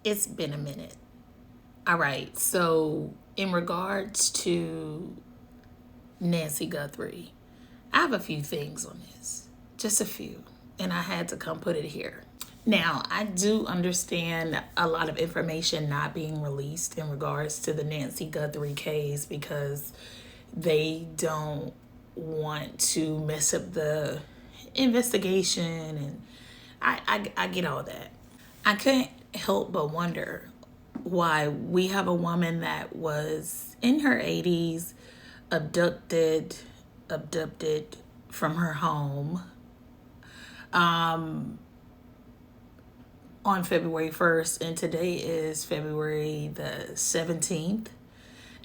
It's been a minute. All right. So, in regards to Nancy Guthrie, I have a few things on this, just a few, and I had to come put it here. Now, I do understand a lot of information not being released in regards to the Nancy Guthrie case because they don't want to mess up the investigation, and I get all that. I couldn't help but wonder why we have a woman that was in her 80s, abducted from her home on February 1st, and today is February the 17th.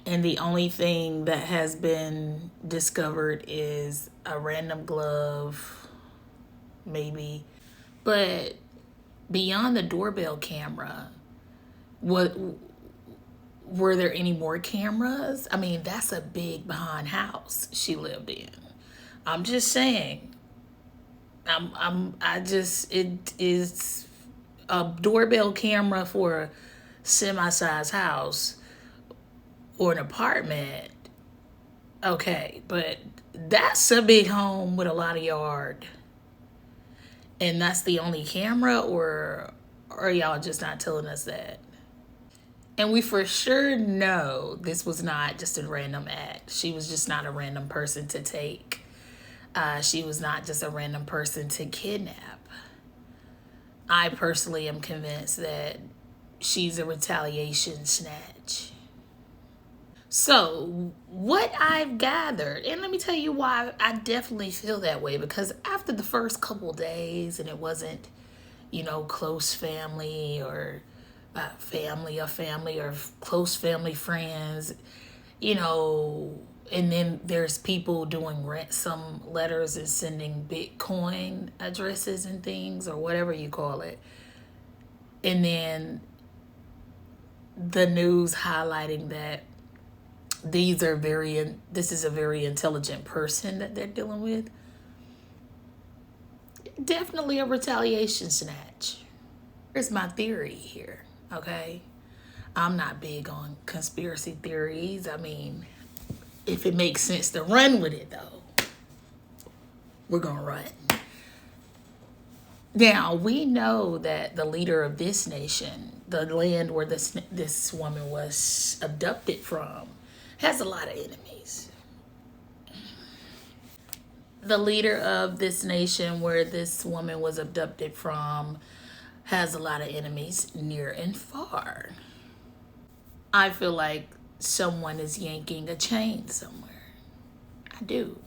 And the only thing that has been discovered is a random glove, maybe. But beyond the doorbell camera, what were there any more cameras? I mean, that's a big behind house she lived in. I'm just saying. It is a doorbell camera for a semi-sized house or an apartment. Okay, but that's a big home with a lot of yard. And that's the only camera, or are y'all just not telling us that? And we for sure know this was not just a random act. She was just not a random person to take. She was not just a random person to kidnap. I personally am convinced that she's a retaliation snatch. So, what I've gathered, and let me tell you why I definitely feel that way, because after the first couple days, and it wasn't, close family or family or close family friends, and then there's people doing ransom letters and sending Bitcoin addresses and things, or whatever you call it. And then the news highlighting that this is a very intelligent person that they're dealing with. Definitely a retaliation snatch. Here's my theory here, okay? I'm not big on conspiracy theories. I mean, if it makes sense to run with it, though, we're gonna run. Now, we know that the leader of this nation, the land where this woman was abducted from, has a lot of enemies. The leader of this nation where this woman was abducted from has a lot of enemies near and far. I feel like someone is yanking a chain somewhere. I do.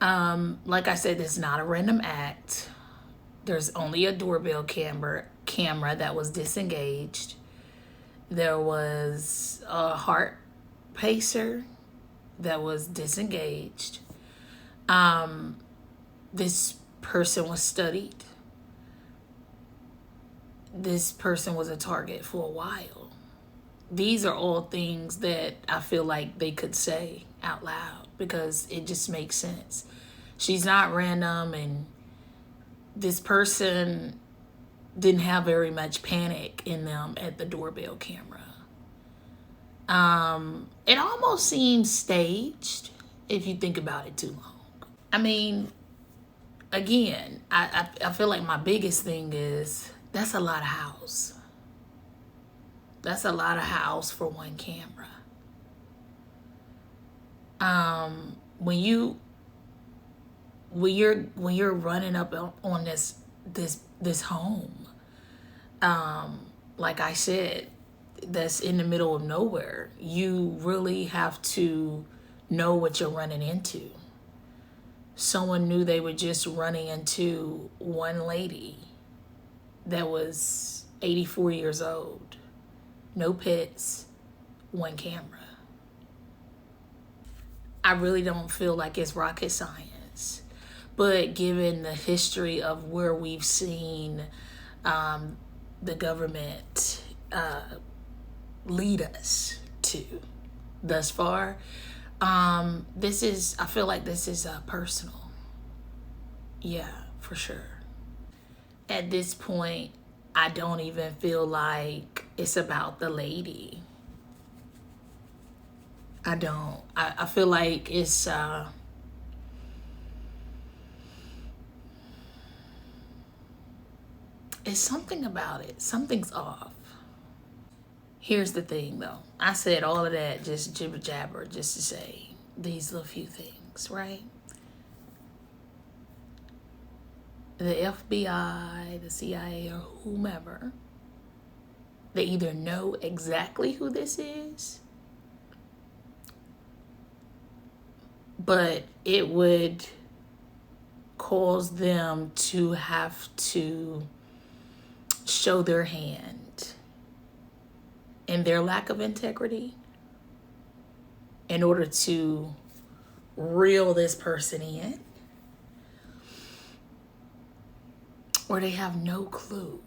Like I said, it's not a random act. There's only a doorbell camera that was disengaged. There was a heart pacer that was disengaged. This person was studied. This person was a target for a while. These are all things that I feel like they could say out loud because it just makes sense. She's not random, and this person didn't have very much panic in them at the doorbell camera. It almost seems staged if you think about it too long. I mean, again, I feel like my biggest thing is that's a lot of house. That's a lot of house for one camera. When you're running up on this home, like I said, that's in the middle of nowhere, you really have to know what you're running into. Someone knew they were just running into one lady that was 84 years old. No pets, one camera. I really don't feel like it's rocket science. But given the history of where we've seen the government lead us to thus far, I feel like this is personal. Yeah, for sure. At this point, I don't even feel like it's about the lady. I feel like it's something about it. Something's off. Here's the thing though. I said all of that just jibber jabber just to say these little few things, right? The FBI, the CIA, or whomever, they either know exactly who this is, but it would cause them to have to show their hand and their lack of integrity in order to reel this person in, or they have no clue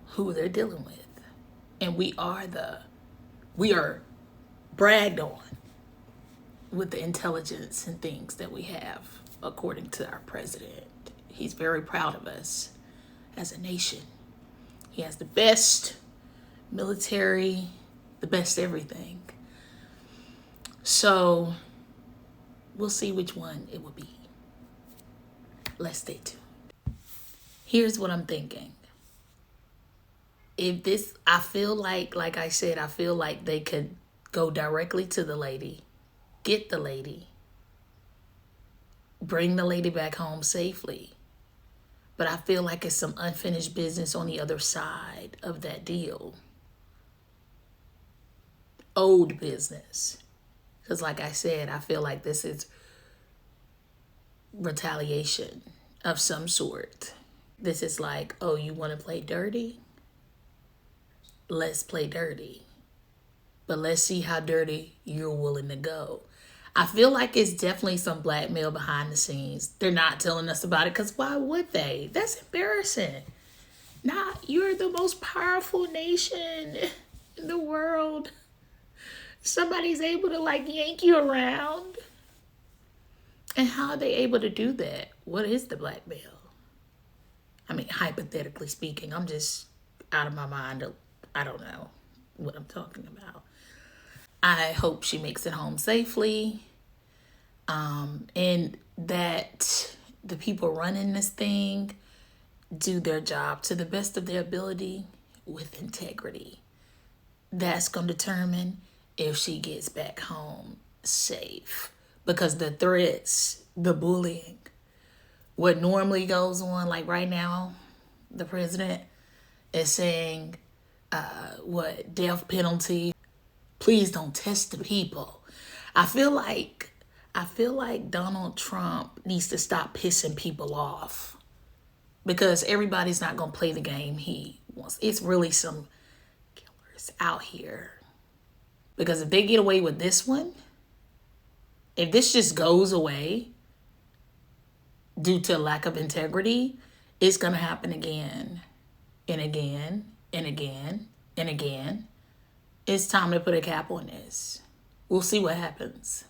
who they're dealing with. And we are bragged on with the intelligence and things that we have, according to our president. He's very proud of us as a nation. He has the best military, the best everything. So we'll see which one it will be. Let's stay tuned. Here's what I'm thinking. If this, I feel like I said, I feel like they could go directly to the lady, get the lady, bring the lady back home safely. But I feel like it's some unfinished business on the other side of that deal. Old business. Because like I said, I feel like this is retaliation of some sort. This is like, oh, you want to play dirty? Let's play dirty. But let's see how dirty you're willing to go. I feel like it's definitely some blackmail behind the scenes. They're not telling us about it because why would they? That's embarrassing. You're the most powerful nation in the world. Somebody's able to like yank you around. And how are they able to do that? What is the blackmail? I mean, hypothetically speaking, I'm just out of my mind. I don't know what I'm talking about. I hope she makes it home safely. And that the people running this thing do their job to the best of their ability with integrity. That's going to determine if she gets back home safe. Because the threats, the bullying, what normally goes on, like right now, the president is saying, death penalty. Please don't test the people. I feel like Donald Trump needs to stop pissing people off because everybody's not going to play the game he wants. It's really some killers out here. Because if they get away with this one, if this just goes away due to lack of integrity, it's going to happen again and again and again and again. It's time to put a cap on this. We'll see what happens.